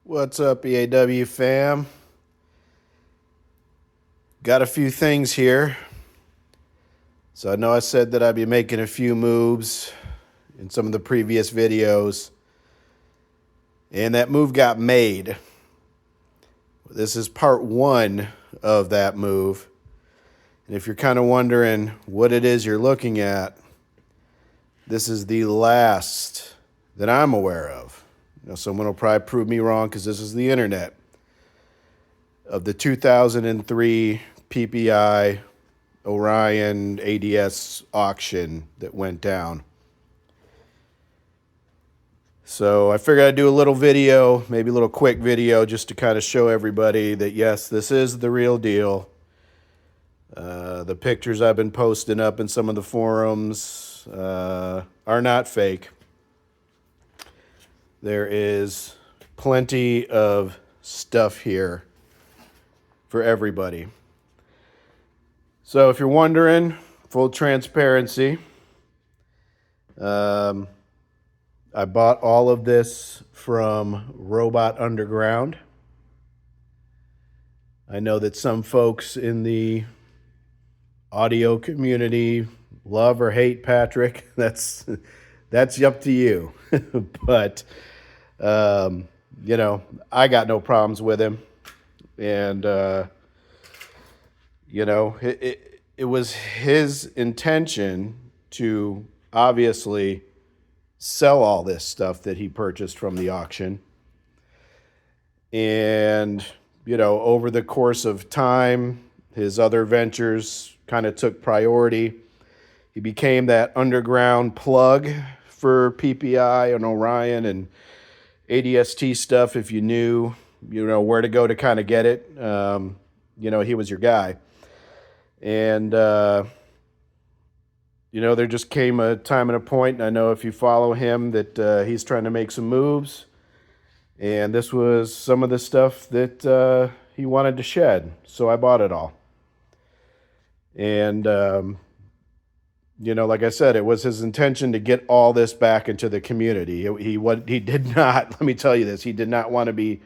What's up, EAW fam? Got a few things here. So I know I said that I'd be making a few moves in some of the previous videos, and that move got made. This is part one of that move. And if you're kind of wondering what it is you're looking at, this is the last that I'm aware of. Someone will probably prove me wrong because this is the internet, of the 2003 PPI Orion ADS auction that went down. So I figured I'd do a little video, maybe a little quick video, just to kind of show everybody that yes, this is the real deal. The pictures I've been posting up in some of the forums are not fake. There is plenty of stuff here for everybody. So if you're wondering, full transparency, I bought all of this from Robot Underground. I know that some folks in the audio community love or hate Patrick. That's up to you. But I got no problems with him. And it was his intention to obviously sell all this stuff that he purchased from the auction. And, over the course of time, his other ventures kind of took priority. He became that underground plug for PPI and Orion and ADST stuff. If you knew, where to go to kind of get it, he was your guy. And, there just came a time and a point, and I know if you follow him that he's trying to make some moves. And this was some of the stuff that he wanted to shed. So I bought it all. And, like I said, it was his intention to get all this back into the community. He did not, let me tell you this, he did not want to be,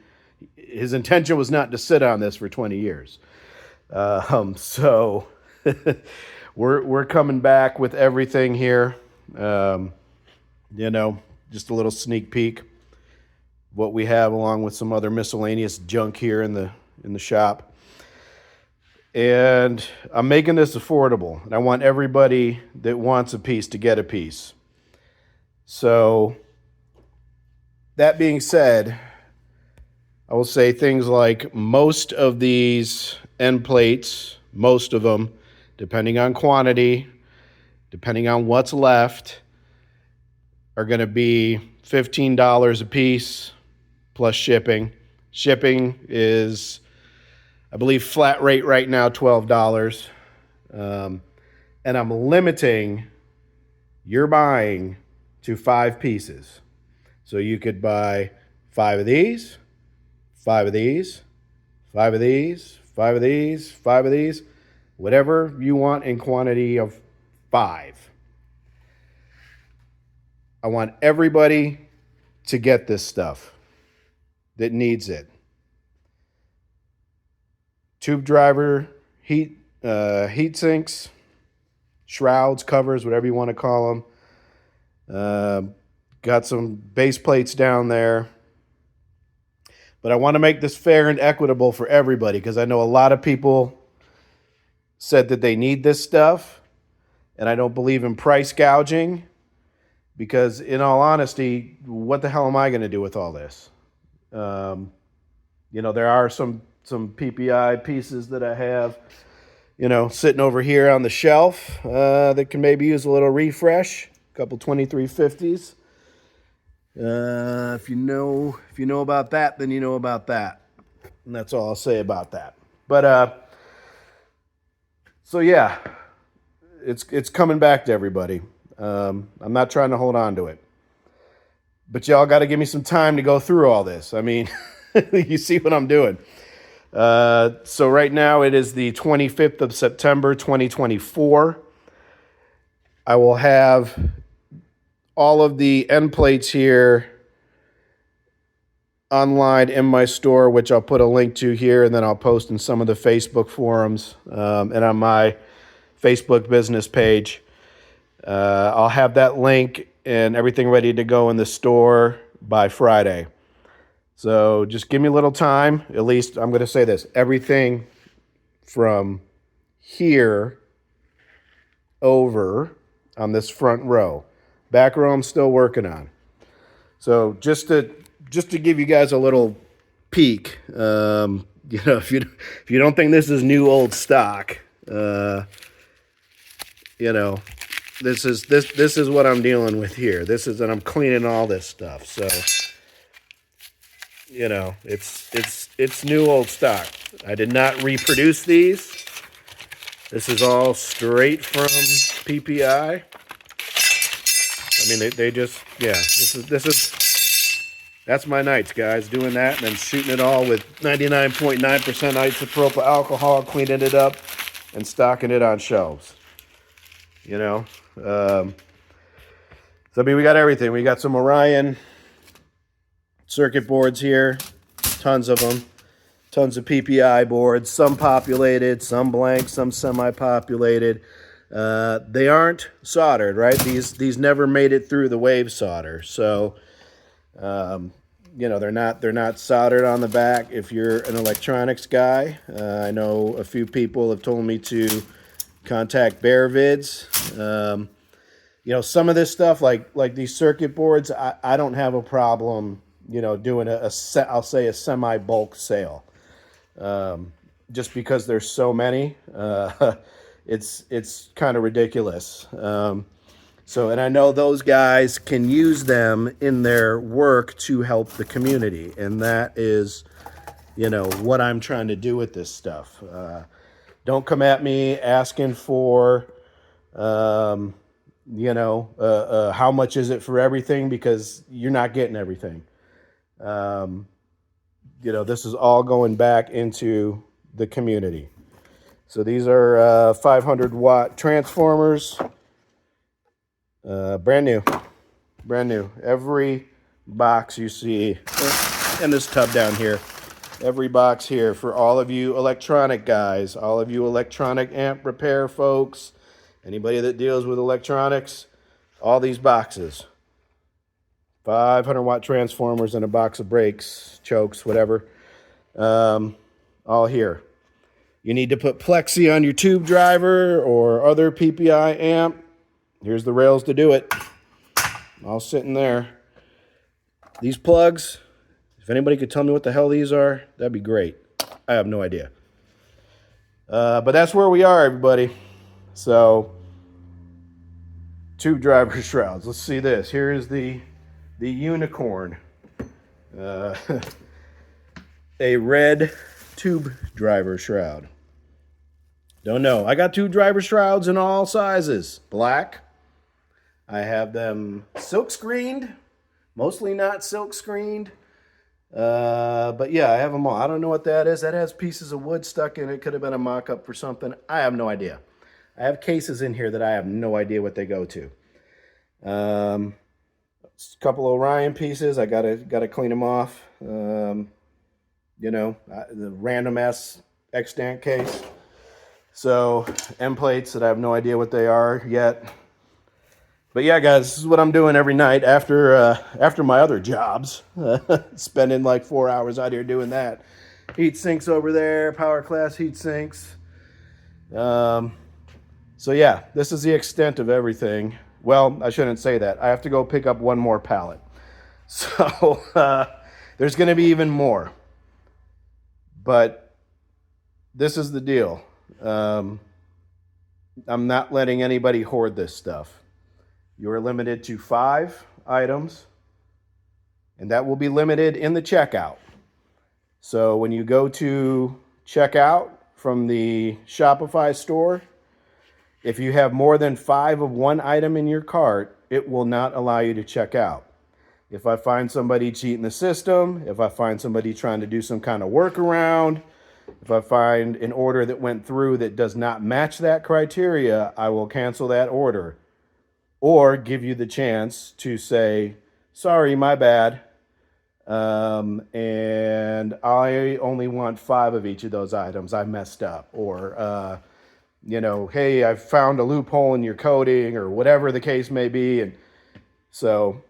his intention was not to sit on this for 20 years. So we're coming back with everything here. Just a little sneak peek what we have, along with some other miscellaneous junk here in the shop. And I'm making this affordable, and I want everybody that wants a piece to get a piece. So that being said, I will say things like most of these end plates, most of them, depending on quantity, depending on what's left, are going to be $15 a piece plus shipping. Shipping is, I believe, flat rate right now, $12. And I'm limiting your buying to 5 pieces. So you could buy 5 of these, 5 of these, 5 of these, 5 of these, 5 of these, whatever you want in quantity of 5. I want everybody to get this stuff that needs it. Tube driver, heat sinks, shrouds, covers, whatever you want to call them. Got some base plates down there. But I want to make this fair and equitable for everybody, because I know a lot of people said that they need this stuff, and I don't believe in price gouging, because in all honesty, what the hell am I going to do with all this? There are some PPI pieces that I have, sitting over here on the shelf that can maybe use a little refresh. A couple 2350s. If you know about that, then you know about that, and that's all I'll say about that. But so yeah, it's coming back to everybody. I'm not trying to hold on to it, but y'all got to give me some time to go through all this. I mean, you see what I'm doing. So right now it is the 25th of September, 2024. I will have all of the end plates here online in my store, which I'll put a link to here, and then I'll post in some of the Facebook forums and on my Facebook business page. I'll have that link and everything ready to go in the store by Friday. So just give me a little time. At least I'm going to say this. Everything from here over on this front row. Back row I'm still working on. So just to give you guys a little peek, if you don't think this is new old stock, this is what I'm dealing with here. And I'm cleaning all this stuff. So it's new old stock. I did not reproduce these. This is all straight from PPI. I mean, they just, yeah, that's my nights, guys, doing that and then shooting it all with 99.9% isopropyl alcohol, cleaning it up and stocking it on shelves. So I mean, we got everything. We got some Orion circuit boards here, tons of them, tons of PPI boards, some populated, some blank, some semi-populated. They aren't soldered, right? These never made it through the wave solder, so they're not soldered on the back. If you're an electronics guy, I know a few people have told me to contact Bear Vids. Some of this stuff, like these circuit boards, I don't have a problem, doing I'll say a semi-bulk sale, just because there's so many. It's kind of ridiculous. And I know those guys can use them in their work to help the community, and that is, what I'm trying to do with this stuff. Don't come at me asking for, how much is it for everything, because you're not getting everything. This is all going back into the community. So these are 500 watt transformers, brand new. Every box you see in this tub down here, every box here for all of you electronic guys, all of you electronic amp repair folks, anybody that deals with electronics, all these boxes. 500 watt transformers and a box of brakes, chokes, whatever, all here. You need to put plexi on your tube driver or other PPI amp. Here's the rails to do it. All sitting there. These plugs, if anybody could tell me what the hell these are, that'd be great. I have no idea. But that's where we are, everybody. So, tube driver shrouds. Let's see this. Here is the unicorn. A red tube driver shroud. Don't know. I got tube driver shrouds in all sizes. Black. I have them silk screened. Mostly not silk screened. But yeah, I have them all. I don't know what that is. That has pieces of wood stuck in it. Could have been a mock-up for something. I have no idea. I have cases in here that I have no idea what they go to. A couple of Orion pieces. I gotta clean them off. The random ass extant case. So end plates that I have no idea what they are yet. But yeah, guys, this is what I'm doing every night after my other jobs. Spending like 4 hours out here doing that. Heat sinks over there, power class heat sinks. So yeah, this is the extent of everything. Well, I shouldn't say that. I have to go pick up one more pallet. So there's going to be even more. But this is the deal. I'm not letting anybody hoard this stuff. You are limited to 5 items, and that will be limited in the checkout. So when you go to checkout from the Shopify store, if you have more than 5 of one item in your cart, it will not allow you to check out. If I find somebody cheating the system, if I find somebody trying to do some kind of workaround, if I find an order that went through that does not match that criteria, I will cancel that order or give you the chance to say, sorry, my bad. and I only want 5 of each of those items. I messed up. Or, hey, I found a loophole in your coding, or whatever the case may be. And so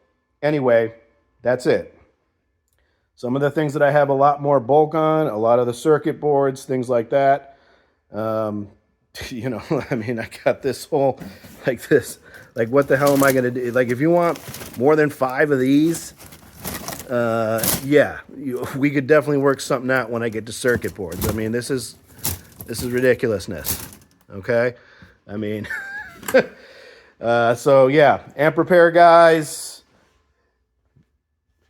anyway, that's it. Some of the things that I have a lot more bulk on, a lot of the circuit boards, things like that. I mean, I got this whole, like this, like what the hell am I going to do? Like, if you want more than 5 of these, we could definitely work something out when I get to circuit boards. I mean, this is ridiculousness. Okay. I mean, so yeah, amp repair guys,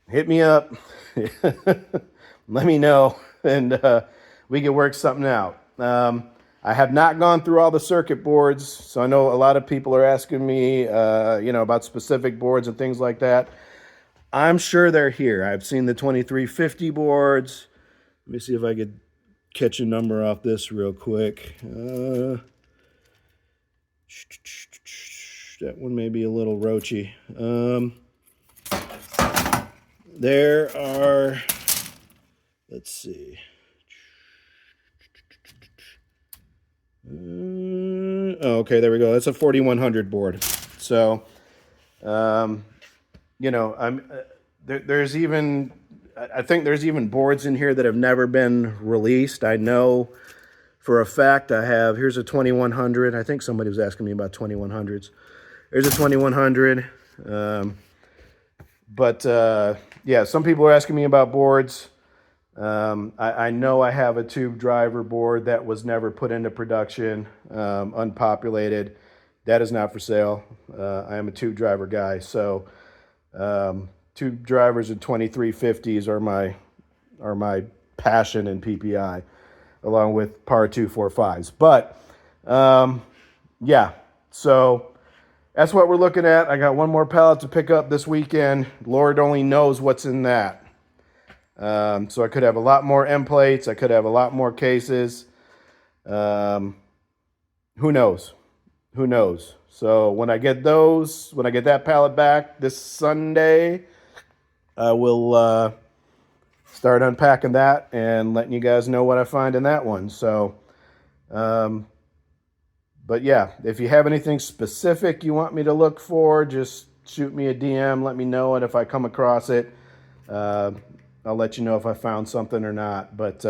hit me up. Let me know, and we can work something out. I have not gone through all the circuit boards, so I know a lot of people are asking me, about specific boards and things like that. I'm sure they're here. I've seen the 2350 boards. Let me see if I could catch a number off this real quick. That one may be a little roachy. There are, let's see. Okay, there we go. That's a 4100 board. So, there's even, I think there's even boards in here that have never been released. I know for a fact here's a 2100. I think somebody was asking me about 2100s. There's a 2100. Some people are asking me about boards. I know I have a tube driver board that was never put into production, unpopulated. That is not for sale. I am a tube driver guy, so tube drivers and 2350s are my passion in PPI, along with PAR 245s. But so that's what we're looking at. I got one more pallet to pick up this weekend. Lord only knows what's in that. So I could have a lot more end plates. I could have a lot more cases. Who knows? Who knows? So when I get that pallet back this Sunday, I will start unpacking that and letting you guys know what I find in that one. So, but yeah, if you have anything specific you want me to look for, just shoot me a DM, let me know, and if I come across it, I'll let you know if I found something or not. But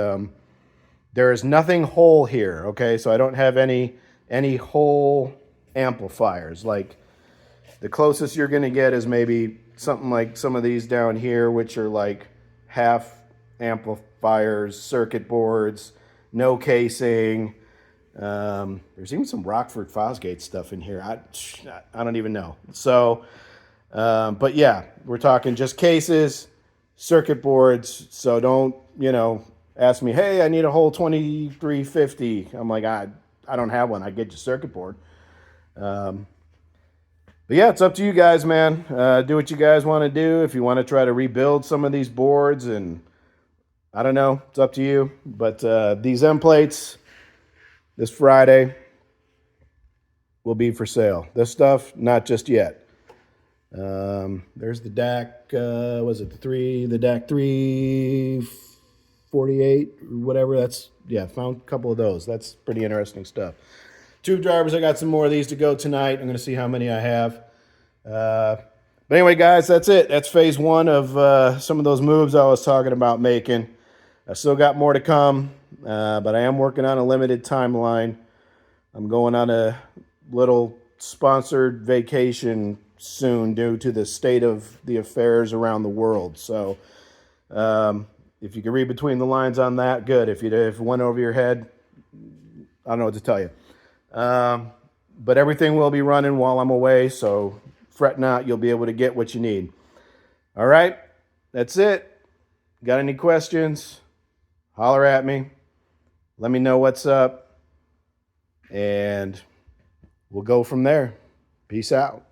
there is nothing whole here, okay? So I don't have any whole amplifiers. Like, the closest you're going to get is maybe something like some of these down here, which are like half amplifiers, circuit boards, no casing. There's even some Rockford Fosgate stuff in here. I don't even know. So, but yeah, we're talking just cases, circuit boards. So don't, ask me, hey, I need a whole 2350. I'm like, I don't have one. I get your circuit board. But yeah, it's up to you guys, man. Do what you guys want to do. If you want to try to rebuild some of these boards, and I don't know, it's up to you. But these end plates this Friday will be for sale. This stuff, not just yet. There's the DAC, was it the DAC 348 or whatever. Found a couple of those. That's pretty interesting stuff. Tube drivers, I got some more of these to go tonight. I'm going to see how many I have. But anyway, guys, that's it. That's phase one of some of those moves I was talking about making. I still got more to come, but I am working on a limited timeline. I'm going on a little sponsored vacation soon due to the state of the affairs around the world. So if you can read between the lines on that, good. If it went over your head, I don't know what to tell you. But everything will be running while I'm away, so fret not. You'll be able to get what you need. All right, that's it. Got any questions? Holler at me. Let me know what's up, and we'll go from there. Peace out.